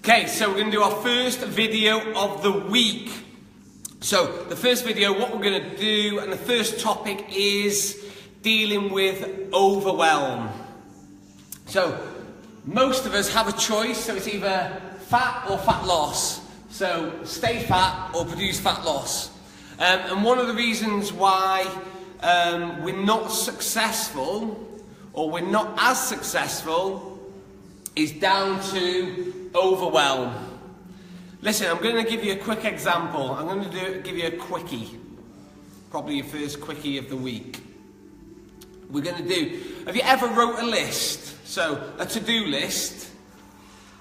Okay, so we're going to do our first video of the week. So the first video, what we're going to do, and the first topic is dealing with overwhelm. So most of us have a choice, so it's either fat or fat loss. So stay fat or produce fat loss. And one of the reasons why we're not successful, or we're not as successful, is down to overwhelm. Listen, I'm going to give you a quick example. I'm going to give you a quickie. Probably your first quickie of the week. We're going to do, have you ever wrote a list? So, a to-do list.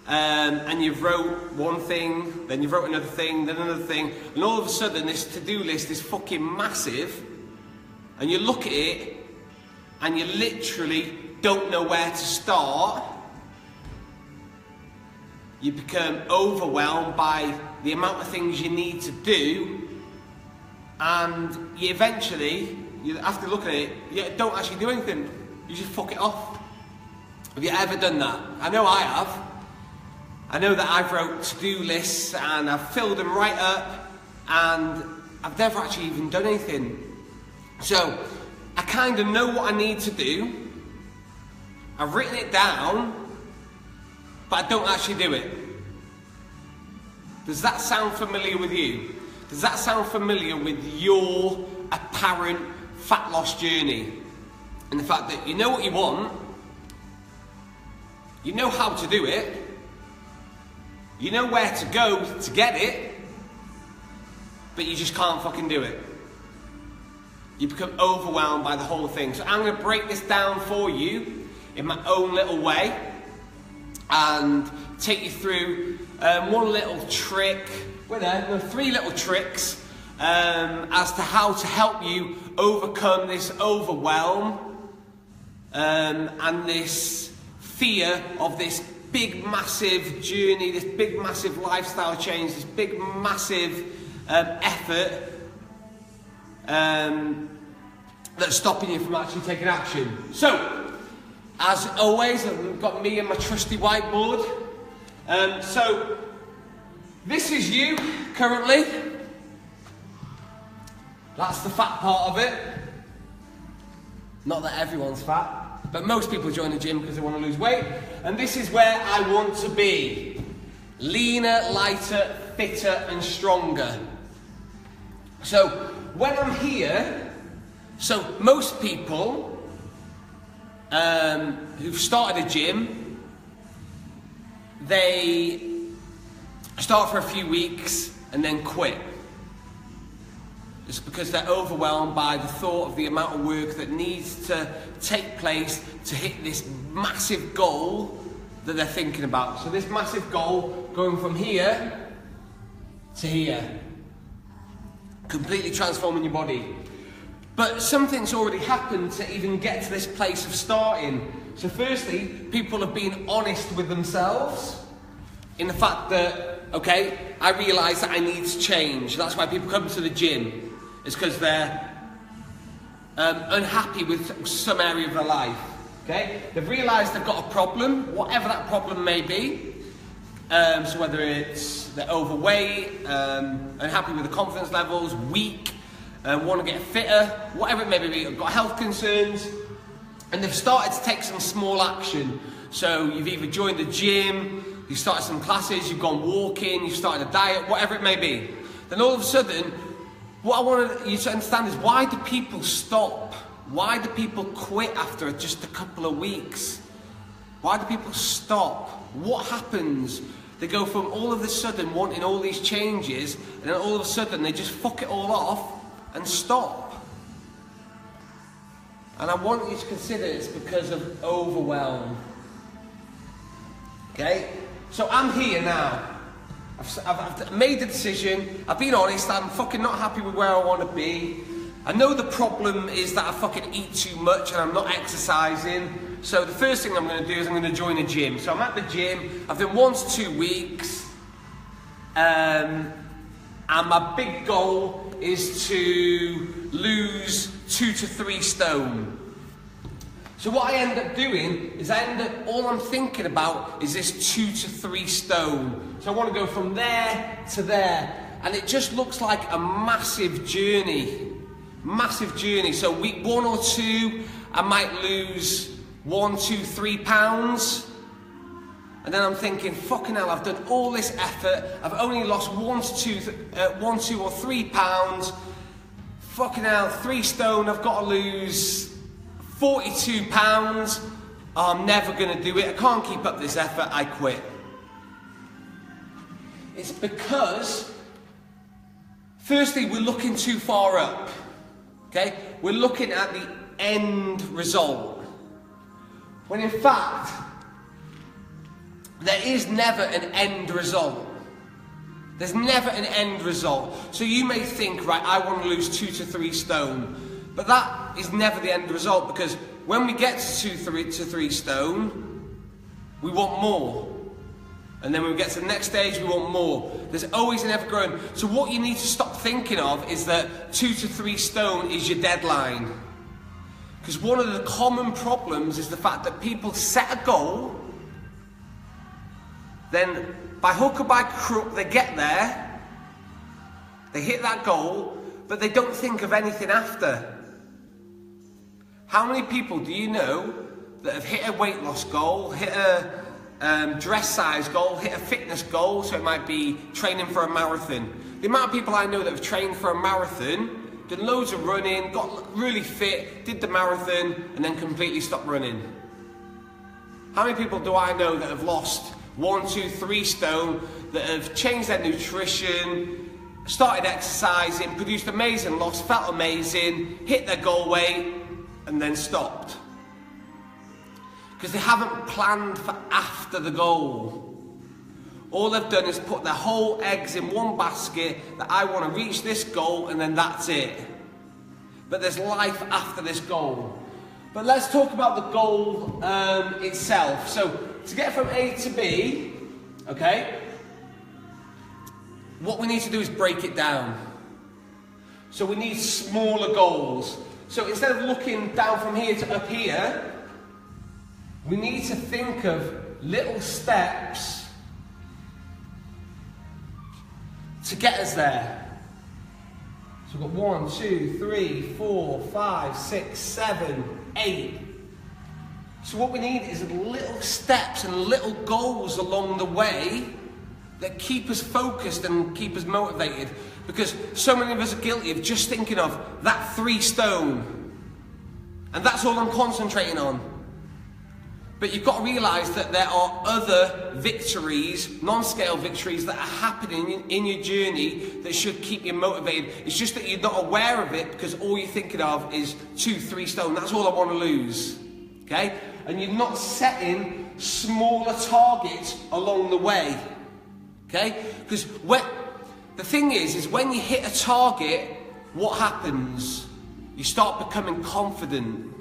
And you've wrote one thing, then you've wrote another thing, then another thing. And all of a sudden, this to-do list is fucking massive. And you look at it, and you literally don't know where to start. You become overwhelmed by the amount of things you need to do, and you eventually, after looking at it, you don't actually do anything. You just fuck it off. Have you ever done that? I know I have. I know that I've wrote to-do lists and I've filled them right up, and I've never actually even done anything. So I kind of know what I need to do. I've written it down, but I don't actually do it. Does that sound familiar with you? Does that sound familiar with your apparent fat loss journey? And the fact that you know what you want, you know how to do it, you know where to go to get it, but you just can't fucking do it. You become overwhelmed by the whole thing. So I'm going to break this down for you in my own little way, and take you through one little trick, three little tricks as to how to help you overcome this overwhelm and this fear of this big massive journey, this big massive lifestyle change, this big massive effort that's stopping you from actually taking action. So, as always, I've got me and my trusty whiteboard. So, this is you currently. That's the fat part of it. Not that everyone's fat, but most people join the gym because they want to lose weight. And this is where I want to be. Leaner, lighter, fitter and stronger. So, when I'm here, so most people who've started a gym, they start for a few weeks and then quit. It's because they're overwhelmed by the thought of the amount of work that needs to take place to hit this massive goal that they're thinking about. So this massive goal going from here to here, completely transforming your body. But something's already happened to even get to this place of starting. So firstly, people have been honest with themselves in the fact that, okay, I realise that I need to change. That's why people come to the gym. It's because they're unhappy with some area of their life. Okay? They've realised they've got a problem, whatever that problem may be. So whether it's they're overweight, unhappy with the confidence levels, weak, want to get fitter, whatever it may be, got health concerns, and they've started to take some small action. So you've either joined the gym, you've started some classes, you've gone walking, you've started a diet, whatever it may be. Then all of a sudden, what I want you to understand is, why do people stop? Why do people quit after just a couple of weeks? Why do people stop? What happens? They go from all of a sudden wanting all these changes, and then all of a sudden they just fuck it all off and stop. And I want you to consider it's because of overwhelm. Okay? So I'm here now. I've made the decision. I've been honest. I'm fucking not happy with where I want to be. I know the problem is that I fucking eat too much and I'm not exercising. So the first thing I'm going to do is I'm going to join a gym. So I'm at the gym. I've done 1 to 2 weeks. And my big goal is to lose 2 to 3 stone. So what I end up doing is all I'm thinking about is this 2 to 3 stone. So I want to go from there to there. And it just looks like a massive journey. Massive journey. So week 1 or 2, I might lose 1, 2, 3 pounds. And then I'm thinking, fucking hell, I've done all this effort. I've only lost 1, 2 or 3 pounds. Fucking hell, 3 stone, I've got to lose 42 pounds. I'm never going to do it. I can't keep up this effort. I quit. It's because, firstly, we're looking too far up. Okay? We're looking at the end result. When in fact, there is never an end result. There's never an end result. So you may think, right, I want to lose 2 to 3 stone. But that is never the end result, because when we get to 2 to 3 stone, we want more. And then when we get to the next stage, we want more. There's always an ever growing. So what you need to stop thinking of is that 2 to 3 stone is your deadline. Because one of the common problems is the fact that people set a goal, then by hook or by crook, they get there, they hit that goal, but they don't think of anything after. How many people do you know that have hit a weight loss goal, hit a dress size goal, hit a fitness goal, so it might be training for a marathon? The amount of people I know that have trained for a marathon, done loads of running, got really fit, did the marathon, and then completely stopped running. How many people do I know that have lost 1, 2, 3 stone, that have changed their nutrition, started exercising, produced amazing loss, felt amazing, hit their goal weight, and then stopped? Because they haven't planned for after the goal. All they've done is put their whole eggs in one basket, that I want to reach this goal, and then that's it. But there's life after this goal. But let's talk about the goal itself. So to get from A to B, okay, what we need to do is break it down. So we need smaller goals. So instead of looking down from here to up here, we need to think of little steps to get us there. So we've got 1, 2, 3, 4, 5, 6, 7, 8. So what we need is little steps and little goals along the way that keep us focused and keep us motivated. Because so many of us are guilty of just thinking of that 3 stone. And that's all I'm concentrating on. But you've got to realise that there are other victories, non-scale victories, that are happening in your journey that should keep you motivated. It's just that you're not aware of it because all you're thinking of is 2, 3 stone. That's all I want to lose. Okay? And you're not setting smaller targets along the way. Okay? Because the thing is when you hit a target, what happens? You start becoming confident.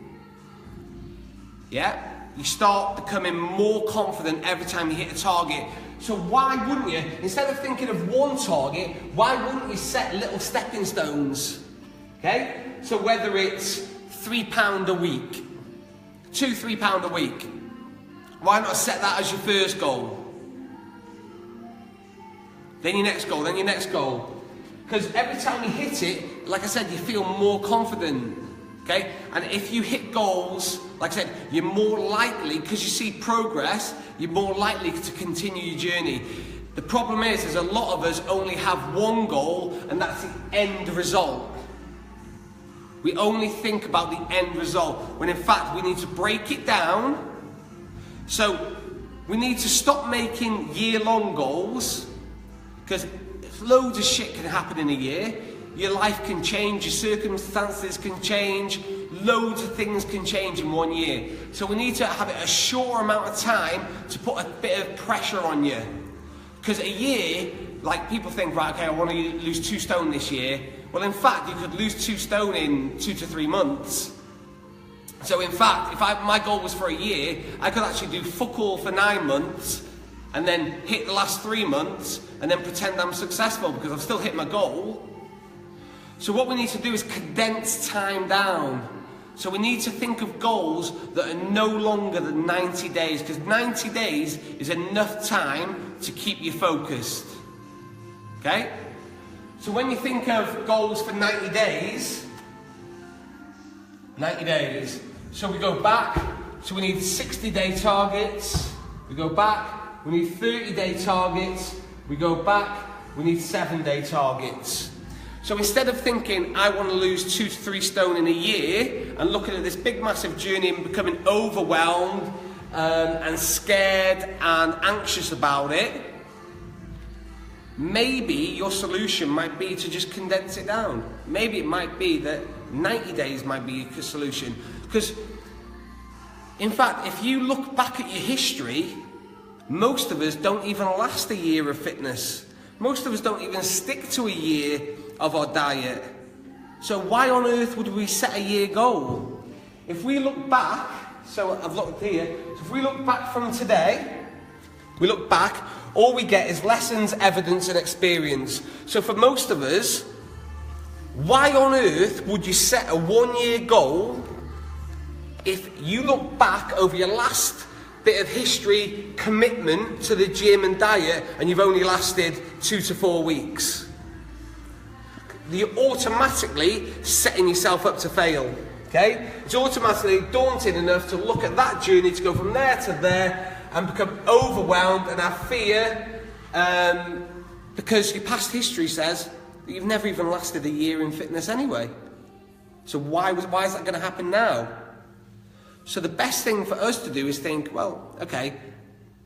Yeah? You start becoming more confident every time you hit a target. So why wouldn't you, instead of thinking of one target, why wouldn't you set little stepping stones? Okay? So whether it's £3 a week, £2-3 a week, why not set that as your first goal? Then your next goal, then your next goal. Because every time you hit it, like I said, you feel more confident. Okay? And if you hit goals, like I said, you're more likely, because you see progress, you're more likely to continue your journey. The problem is a lot of us only have one goal, and that's the end result. We only think about the end result, when in fact we need to break it down. So we need to stop making year-long goals, because loads of shit can happen in a year. Your life can change, your circumstances can change, loads of things can change in 1 year. So we need to have it a short amount of time to put a bit of pressure on you. Because a year, like people think, right, okay, I want to lose 2 stone this year. Well, in fact, you could lose 2 stone in 2 to 3 months. So in fact, if my goal was for a year, I could actually do fuck all for 9 months, and then hit the last 3 months, and then pretend I'm successful because I've still hit my goal. So what we need to do is condense time down. So we need to think of goals that are no longer than 90 days, because 90 days is enough time to keep you focused. Okay? So when you think of goals for 90 days, so we go back, so we need 60-day targets, we go back, we need 30-day targets, we go back, we need 7-day targets. So instead of thinking, I want to lose 2 to 3 stone in a year, and looking at this big massive journey and becoming overwhelmed and scared and anxious about it, maybe your solution might be to just condense it down. Maybe it might be that 90 days might be a solution. Because, in fact, if you look back at your history, most of us don't even last a year of fitness. Most of us don't even stick to a year of our diet. So why on earth would we set a year goal? If we look back, so I've looked here, so if we look back from today, we look back, all we get is lessons, evidence and experience. So for most of us, why on earth would you set a 1-year goal if you look back over your last bit of history, commitment to the gym and diet, and you've only lasted 2 to 4 weeks? You're automatically setting yourself up to fail, okay? It's automatically daunting enough to look at that journey, to go from there to there and become overwhelmed and have fear because your past history says that you've never even lasted a year in fitness anyway. So why is that going to happen now? So the best thing for us to do is think, well, okay,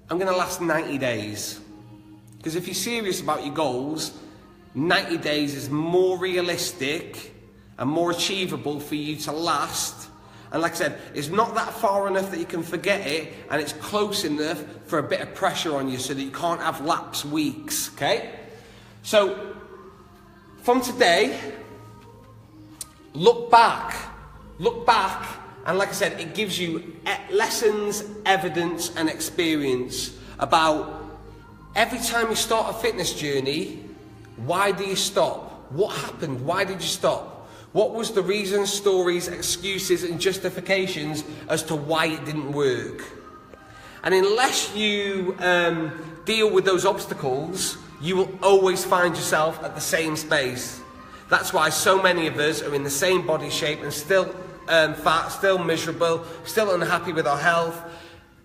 I'm going to last 90 days. Because if you're serious about your goals, 90 days is more realistic and more achievable for you to last. And like I said, it's not that far enough that you can forget it, and it's close enough for a bit of pressure on you so that you can't have lapse weeks, okay? So, from today, look back, and like I said, it gives you lessons, evidence and experience about every time you start a fitness journey. Why do you stop? What happened? Why did you stop? What was the reasons, stories, excuses and justifications as to why it didn't work? And unless you deal with those obstacles, you will always find yourself at the same space. That's why so many of us are in the same body shape and still fat, still miserable, still unhappy with our health,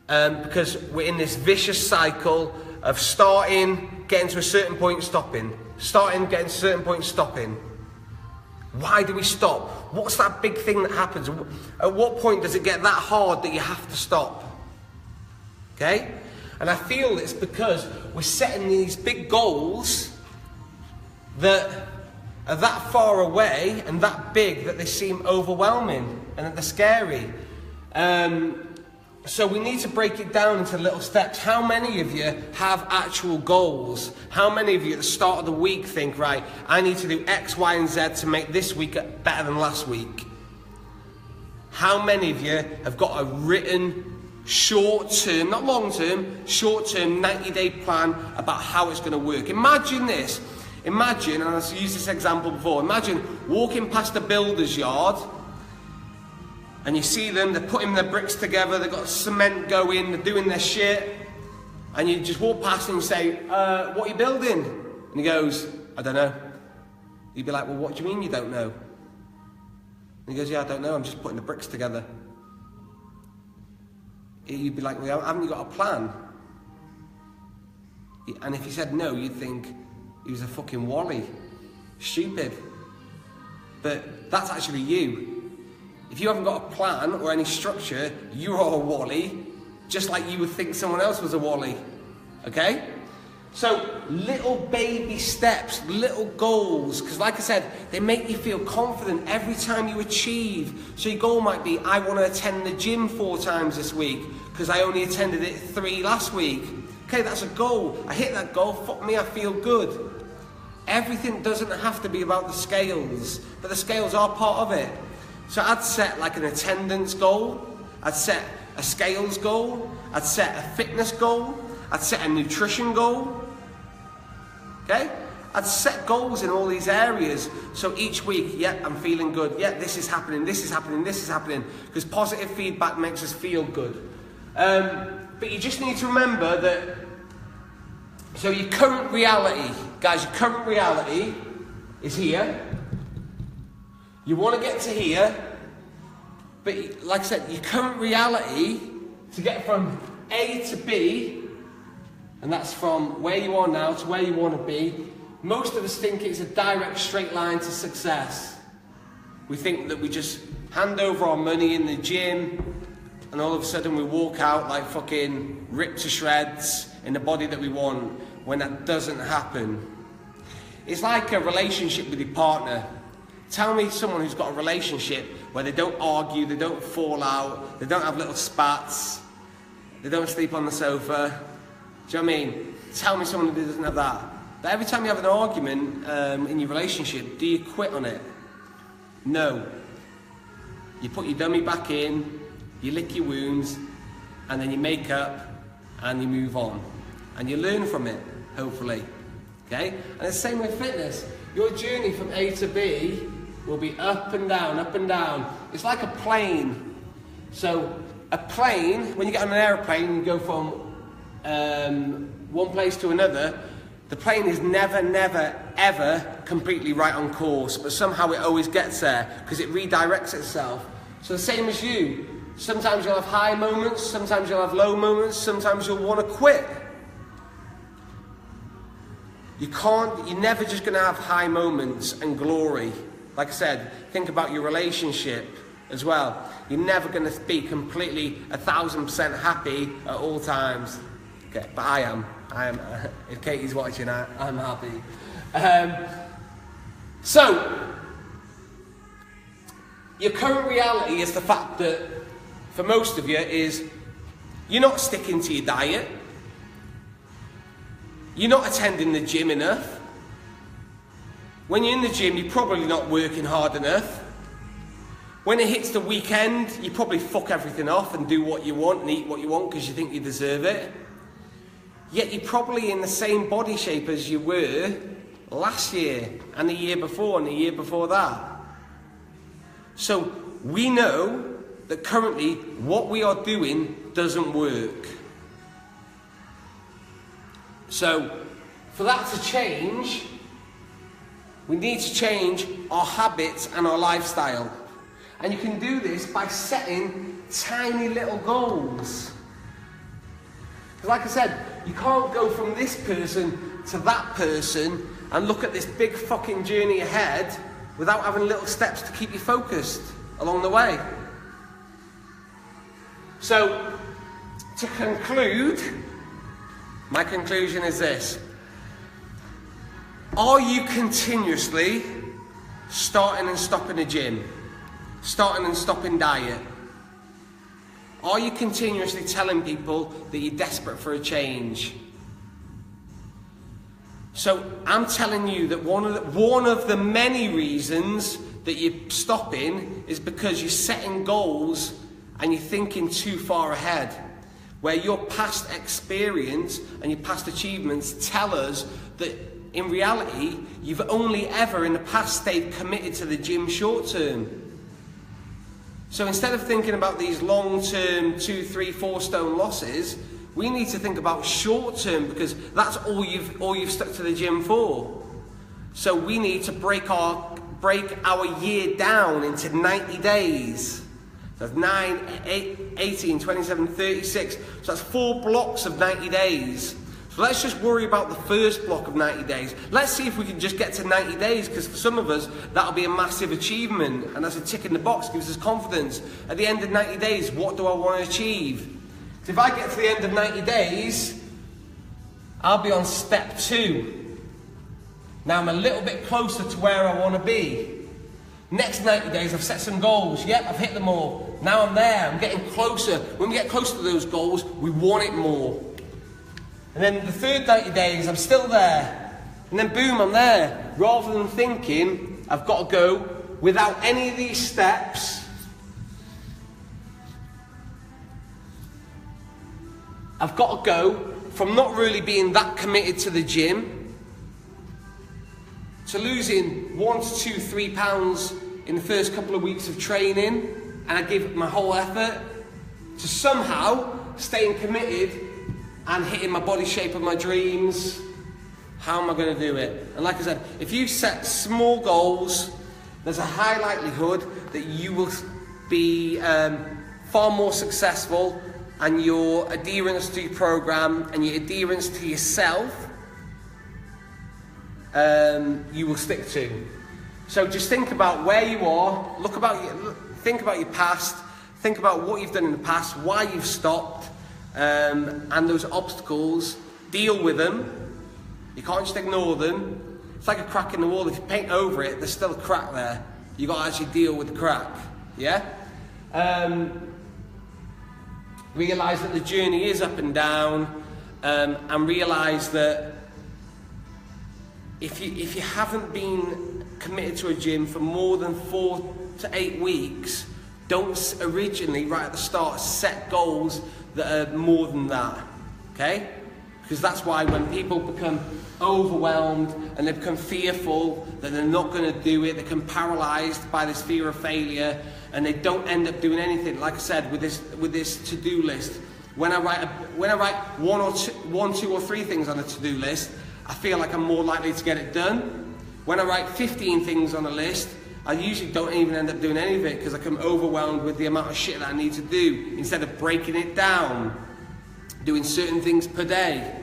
because we're in this vicious cycle of starting, getting to a certain point, stopping. Starting, getting to a certain point, stopping. Why do we stop? What's that big thing that happens? At what point does it get that hard that you have to stop? Okay? And I feel it's because we're setting these big goals that are that far away and that big that they seem overwhelming and that they're scary. So we need to break it down into little steps. How many of you have actual goals? How many of you at the start of the week think, right, I need to do X, Y, and Z to make this week better than last week? How many of you have got a written short-term, not long-term, short-term 90-day plan about how it's going to work? Imagine this. Imagine, and I've used this example before, imagine walking past a builder's yard and you see them, they're putting their bricks together, they've got cement going, they're doing their shit, and you just walk past and you say, what are you building? And he goes, I don't know. You'd be like, well, what do you mean you don't know? And he goes, yeah, I don't know, I'm just putting the bricks together. You'd be like, well, haven't you got a plan? And if he said no, you'd think he was a fucking wally. Stupid. But that's actually you. If you haven't got a plan or any structure, you're a wally, just like you would think someone else was a wally. Okay? So, little baby steps, little goals, because like I said, they make you feel confident every time you achieve. So your goal might be, I want to attend the gym 4 times this week, because I only attended it 3 last week. Okay, that's a goal. I hit that goal, fuck me, I feel good. Everything doesn't have to be about the scales, but the scales are part of it. So I'd set like an attendance goal, I'd set a scales goal, I'd set a fitness goal, I'd set a nutrition goal, okay? I'd set goals in all these areas. So each week, yeah, I'm feeling good. Yeah, this is happening, this is happening, this is happening. Because positive feedback makes us feel good. But you just need to remember that, so your current reality, guys, your current reality is here. You want to get to here. But like I said, your current reality, to get from A to B, and that's from where you are now to where you want to be, most of us think it's a direct straight line to success. We think that we just hand over our money in the gym and all of a sudden we walk out like fucking ripped to shreds in the body that we want, when that doesn't happen. It's like a relationship with your partner. Tell me someone who's got a relationship where they don't argue, they don't fall out, they don't have little spats, they don't sleep on the sofa. Do you know what I mean? Tell me someone who doesn't have that. But every time you have an argument in your relationship, do you quit on it? No. You put your dummy back in, you lick your wounds, and then you make up and you move on. And you learn from it, hopefully. Okay? And it's the same with fitness. Your journey from A to B will be up and down, up and down. It's like a plane. So a plane, when you get on an aeroplane, you go from one place to another. The plane is never, never, ever completely right on course, but somehow it always gets there because it redirects itself. So the same as you. Sometimes you'll have high moments, sometimes you'll have low moments, sometimes you'll want to quit. You're never just going to have high moments and glory. Like I said, think about your relationship as well. You're never going to be completely 1,000% happy at all times. Okay, but I am. If Katie's watching, I'm happy. So, your current reality is the fact that, for most of you, is you're not sticking to your diet. You're not attending the gym enough. When you're in the gym, you're probably not working hard enough. When it hits the weekend, you probably fuck everything off and do what you want and eat what you want because you think you deserve it. Yet you're probably in the same body shape as you were last year and the year before and the year before that. So we know that currently what we are doing doesn't work. So for that to change, we need to change our habits and our lifestyle. And you can do this by setting tiny little goals. Because like I said, you can't go from this person to that person and look at this big fucking journey ahead without having little steps to keep you focused along the way. So, to conclude, my conclusion is this. Are you continuously starting and stopping a gym? Starting and stopping diet? Are you continuously telling people that you're desperate for a change? So I'm telling you that one of the many reasons that you're stopping is because you're setting goals and you're thinking too far ahead, where your past experience and your past achievements tell us that in reality you've only ever in the past stayed committed to the gym short term. So instead of thinking about these long-term 2, 3, 4 stone losses, we need to think about short-term because that's all you've stuck to the gym for. So we need to break our year down into 90 days. So that's 9, 8, 18, 27, 36. So that's 4 blocks of 90 days. So let's just worry about the first block of 90 days. Let's see if we can just get to 90 days, because for some of us, that'll be a massive achievement. And that's a tick in the box, gives us confidence. At the end of 90 days, what do I want to achieve? So if I get to the end of 90 days, I'll be on step 2. Now I'm a little bit closer to where I want to be. Next 90 days, I've set some goals. Yep, I've hit them all. Now I'm there, I'm getting closer. When we get closer to those goals, we want it more. And then the third 90 days, I'm still there. And then boom, I'm there. Rather than thinking, I've got to go without any of these steps. I've got to go from not really being that committed to the gym to losing 1 to 2, 3 pounds in the first couple of weeks of training, and I give my whole effort, to somehow staying committed and hitting my body shape of my dreams. How am I going to do it? And like I said, if you set small goals, there's a high likelihood that you will be far more successful, and your adherence to your program and your adherence to yourself, you will stick to. So just think about where you are, think about your past, think about what you've done in the past, why you've stopped, and those obstacles, deal with them. You can't just ignore them. It's like a crack in the wall. If you paint over it, there's still a crack there. You got to actually deal with the crack. Yeah? Realise that the journey is up and down, and realise that if you haven't been committed to a gym for more than 4 to 8 weeks, don't originally, right at the start, set goals that are more than that, okay? Because that's why when people become overwhelmed and they become fearful that they're not going to do it, they become paralysed by this fear of failure, and they don't end up doing anything. Like I said, with this to-do list, when I write one, two, or 3 things on a to-do list, I feel like I'm more likely to get it done. When I write 15 things on a list, I usually don't even end up doing any of it because I become overwhelmed with the amount of shit that I need to do, instead of breaking it down, doing certain things per day.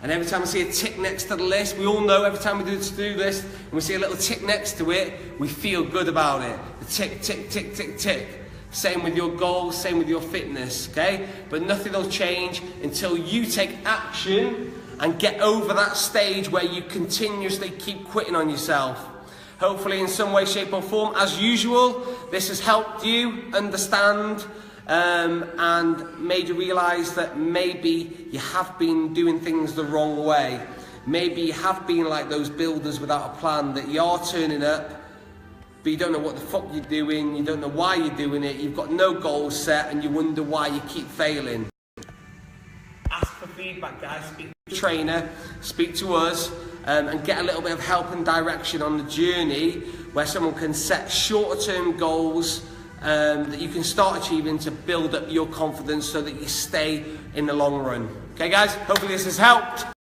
And every time I see a tick next to the list, we all know every time we do the to-do list and we see a little tick next to it, we feel good about it. The tick, tick, tick, tick, tick. Same with your goals, same with your fitness, okay? But nothing will change until you take action and get over that stage where you continuously keep quitting on yourself. Hopefully in some way, shape or form, as usual, this has helped you understand and made you realise that maybe you have been doing things the wrong way. Maybe you have been like those builders without a plan, that you are turning up, but you don't know what the fuck you're doing, you don't know why you're doing it, you've got no goals set, and you wonder why you keep failing. Ask for feedback, guys. Speak to the trainer, speak to us, and get a little bit of help and direction on the journey where someone can set shorter term goals that you can start achieving to build up your confidence so that you stay in the long run. Okay guys, hopefully this has helped.